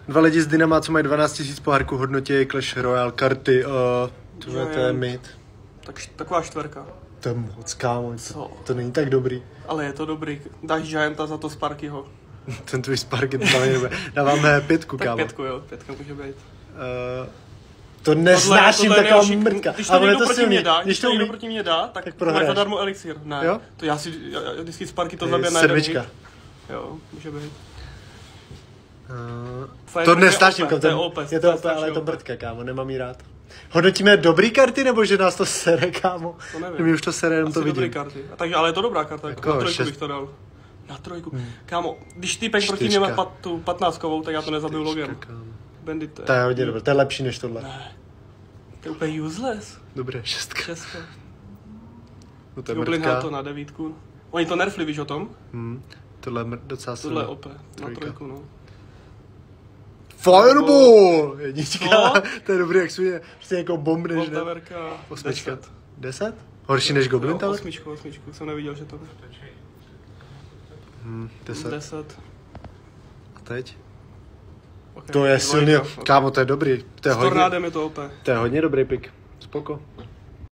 Dva lidi z Dynama, co mají 12 000 pohárků, hodnotí Clash Royale karty. To je mid. Taková 4. To je moc, kámo, to není tak dobrý. Ale je to dobrý. Dáš Gianta za to Sparkyho. Ten tvůj Sparky to tam nebude. Dáváme 5, kámo. Tak 5, jo, 5 může být. To nesnáším taková mrtka. Když to někdo proti mě dá, tak máš zadarmo elixír. Ne, jo? to já vždycky Sparky to zabije na jeden hit. Jo, může být. To nesnáším, je to OP, ale je to mrtka, kámo, nemám jí rád. Hodnotíme dobrý karty, nebo že nás to sere, kámo? To nevím. Mě už to sere, jenom to vidím. Dobrý karty. Takže, ale je to dobrá karta, jako na 3 bych to dal. Na 3. Kámo, když týpek proti mě má tu 15kovou, tak já to nezabiju logem. Bandit. To je hodně dobré, to je lepší než tohle. Ne. To je úplně useless. Dobré, 6. No to je mrtka. To na 9. Oni to nerfli, víš o tom? Tohle je docela silný. Tohle je OP, na 3, no. Fireball! Jednička, to je dobrý, jak svůj prostě jako bombneš, ne? Voltaverka, 8. 10? Horší než Goblin Tower? 8, jsem neviděl, že to 10. A teď? Okay, to je silný, kámo, to je dobrý. To je s tornádem je to OP. To je hodně dobrý pick, spoko.